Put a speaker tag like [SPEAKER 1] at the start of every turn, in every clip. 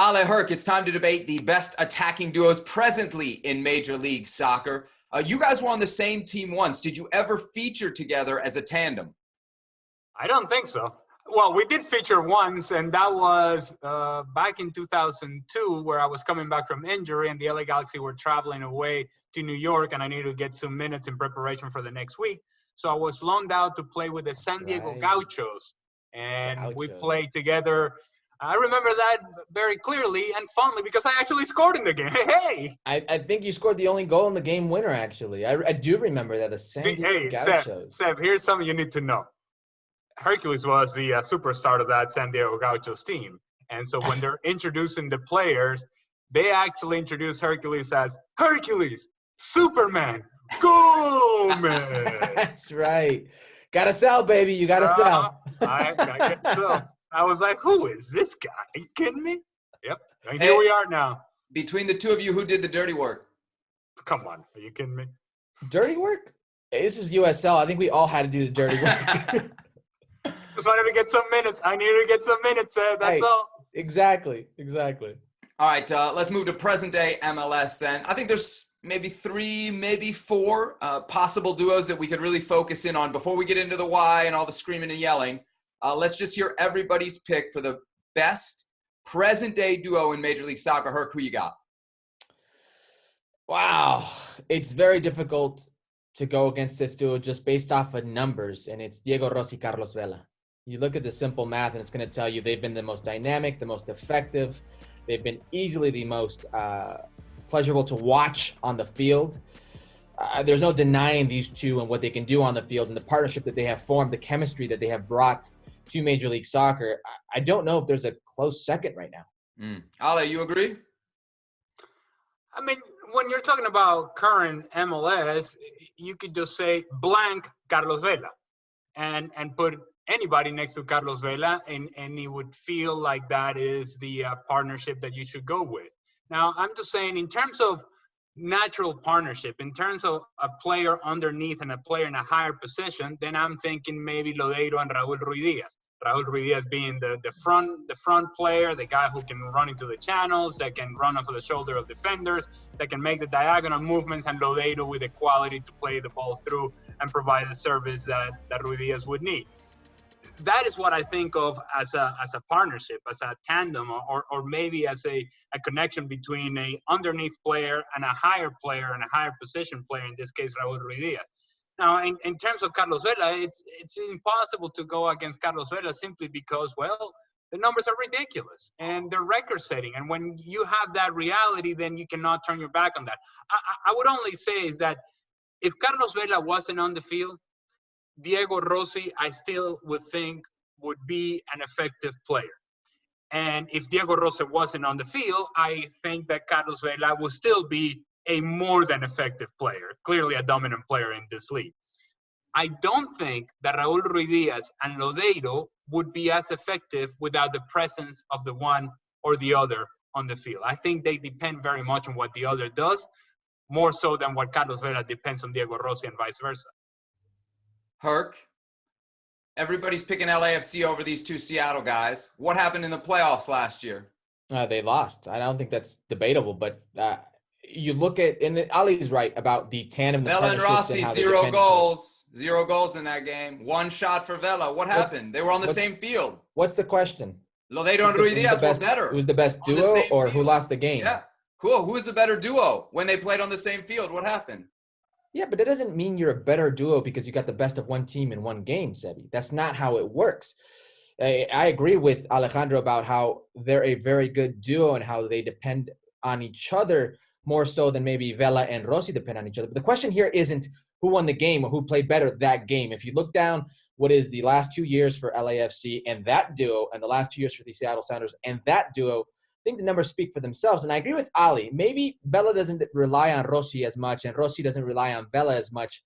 [SPEAKER 1] Ale Herc, it's time to debate the best attacking duos presently in Major League Soccer. You guys were on the same team once. Did you ever feature together as a tandem?
[SPEAKER 2] I don't think so. Well, we did feature once, and that was back in 2002, where I was coming back from injury, and the LA Galaxy were traveling away to New York, and I needed to get some minutes in preparation for the next week. So I was loaned out to play with the San Diego Gauchos, and we played together. I remember that very clearly and fondly because I actually scored in the game. Hey!
[SPEAKER 3] I think you scored the only goal in the game winner, actually. I do remember that, the San Diego Gauchos.
[SPEAKER 2] Seb, here's something you need to know. Herculez was the superstar of that San Diego Gauchos team. And so when they're introducing the players, they actually introduce Herculez as Herculez, Superman, Gomez.
[SPEAKER 3] That's right. Gotta sell, baby. You gotta sell.
[SPEAKER 2] I guess so. I was like, who is this guy? Are you kidding me? Yep. And here we are now.
[SPEAKER 1] Between the two of you, who did the dirty work?
[SPEAKER 2] Come on. Are you kidding me?
[SPEAKER 3] Dirty work? This is USL. I think we all had to do the dirty work.
[SPEAKER 2] Just wanted to get some minutes. I needed to get some minutes. That's all.
[SPEAKER 3] Exactly.
[SPEAKER 1] All right, let's move to present-day MLS then. I think there's maybe 3, maybe 4 possible duos that we could really focus in on before we get into the why and all the screaming and yelling. Let's just hear everybody's pick for the best present-day duo in Major League Soccer. Herc, who you got?
[SPEAKER 3] Wow. It's very difficult to go against this duo just based off of numbers, and it's Diego Rossi, Carlos Vela. You look at the simple math, and it's going to tell you they've been the most dynamic, the most effective. They've been easily the most pleasurable to watch on the field. There's no denying these two and what they can do on the field and the partnership that they have formed, the chemistry that they have brought to Major League Soccer. I don't know if there's a close second right now.
[SPEAKER 1] Ale, you agree?
[SPEAKER 2] I mean, when you're talking about current MLS, you could just say blank Carlos Vela and put anybody next to Carlos Vela, and it would feel like that is the partnership that you should go with. Now, I'm just saying in terms of natural partnership, in terms of a player underneath and a player in a higher position, then I'm thinking maybe Lodeiro and Raul Ruidiaz. Raul Ruidiaz being the front player, the guy who can run into the channels, that can run off of the shoulder of defenders, that can make the diagonal movements, and Lodeiro with the quality to play the ball through and provide the service that Ruidiaz would need. That is what I think of as a partnership, as a tandem, or maybe as a connection between a underneath player and a higher player and a higher position player, in this case, Raul Ruidiaz. Now, in terms of Carlos Vela, it's impossible to go against Carlos Vela simply because, well, the numbers are ridiculous and they're record-setting. And when you have that reality, then you cannot turn your back on that. I would only say is that if Carlos Vela wasn't on the field, Diego Rossi, I still would think would be an effective player. And if Diego Rossi wasn't on the field, I think that Carlos Vela would still be a more than effective player, clearly a dominant player in this league. I don't think that Raul Ruidiaz and Lodeiro would be as effective without the presence of the one or the other on the field. I think they depend very much on what the other does, more so than what Carlos Vela depends on Diego Rossi and vice versa.
[SPEAKER 1] Herc, everybody's picking LAFC over these two Seattle guys. What happened in the playoffs last year?
[SPEAKER 3] They lost. I don't think that's debatable, but you look at, and Ali's right about the tandem.
[SPEAKER 1] Vela and Rossi, 0 goals. 0 goals in that game. 1 shot for Vela. What happened? They were on the same field.
[SPEAKER 3] What's the question?
[SPEAKER 1] Lodeiro and Ruidiaz were better.
[SPEAKER 3] Who's the best duo or who lost the game?
[SPEAKER 1] Yeah, cool. Who is the better duo when they played on the same field? What happened?
[SPEAKER 3] Yeah, but that doesn't mean you're a better duo because you got the best of one team in one game, Sebi. That's not how it works. I agree with Alejandro about how they're a very good duo and how they depend on each other more so than maybe Vela and Rossi depend on each other. But the question here isn't who won the game or who played better that game. If you look down what is the last 2 years for LAFC and that duo and the last 2 years for the Seattle Sounders and that duo, I think the numbers speak for themselves. And I agree with Ali. Maybe Vela doesn't rely on Rossi as much and Rossi doesn't rely on Vela as much.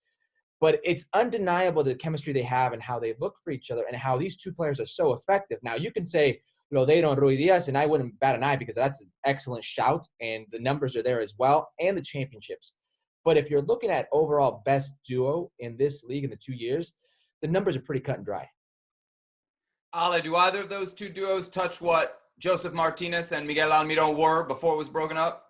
[SPEAKER 3] But it's undeniable the chemistry they have and how they look for each other and how these two players are so effective. Now, you can say Lodeiro and Ruidiaz, and I wouldn't bat an eye because that's an excellent shout, and the numbers are there as well, and the championships. But if you're looking at overall best duo in this league in the 2 years, the numbers are pretty cut and dry.
[SPEAKER 1] Ale, do either of those two duos touch what Josef Martinez and Miguel Almirón were before it was broken up?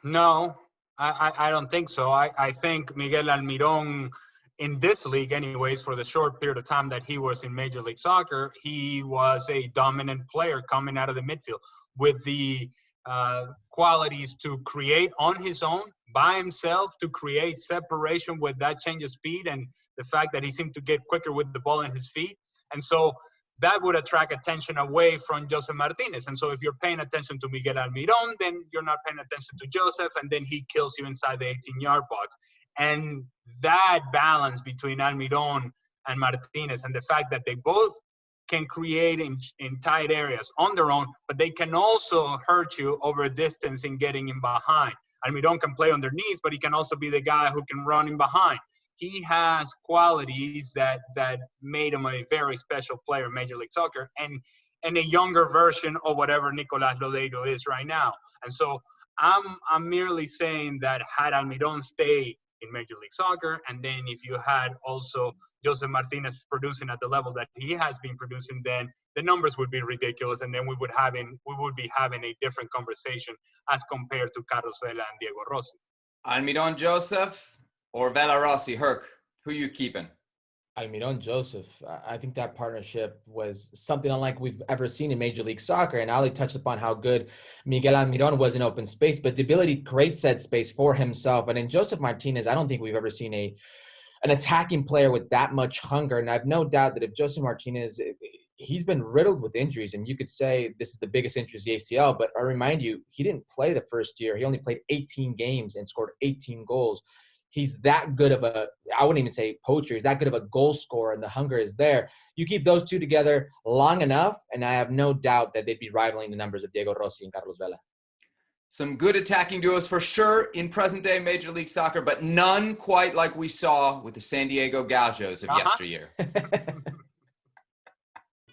[SPEAKER 2] No, I don't think so. I think Miguel Almirón, in this league anyways, for the short period of time that he was in Major League Soccer, he was a dominant player coming out of the midfield with the qualities to create on his own, by himself, to create separation with that change of speed and the fact that he seemed to get quicker with the ball in his feet. And so that would attract attention away from Josef Martinez. And so if you're paying attention to Miguel Almirón, then you're not paying attention to Josef, and then he kills you inside the 18-yard box. And that balance between Almirón and Martinez, and the fact that they both can create in tight areas on their own, but they can also hurt you over a distance in getting in behind. Almirón can play underneath, but he can also be the guy who can run in behind. He has qualities that made him a very special player in Major League Soccer, and a younger version of whatever Nicolas Lodeiro is right now. And so I'm merely saying that had Almirón stayed in Major League Soccer, and then if you had also Josef Martinez producing at the level that he has been producing, then the numbers would be ridiculous, and then we would be having a different conversation as compared to Carlos Vela and Diego Rossi.
[SPEAKER 1] Almirón Josef or Vela Rossi? Herc, who you keeping?
[SPEAKER 3] Almirón Josef. I think that partnership was something unlike we've ever seen in Major League Soccer. And Ali touched upon how good Miguel Almirón was in open space, but the ability to create said space for himself. And in Josef Martinez, I don't think we've ever seen an attacking player with that much hunger. And I've no doubt that if Josef Martinez, he's been riddled with injuries, and you could say this is the biggest injury is the ACL, but I remind you, he didn't play the first year. He only played 18 games and scored 18 goals. He's that good of I wouldn't even say poacher. He's that good of a goal scorer, and the hunger is there. You keep those two together long enough, and I have no doubt that they'd be rivaling the numbers of Diego Rossi and Carlos Vela.
[SPEAKER 1] Some good attacking duos for sure in present-day Major League Soccer, but none quite like we saw with the San Diego Gauchos of yesteryear.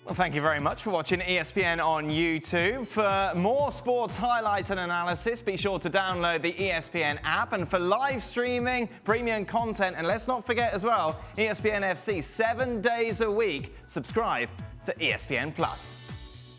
[SPEAKER 4] Well, thank you very much for watching ESPN on YouTube. For more sports highlights and analysis, be sure to download the ESPN app. And for live streaming, premium content, and let's not forget as well, ESPN FC 7 days a week. Subscribe to ESPN+.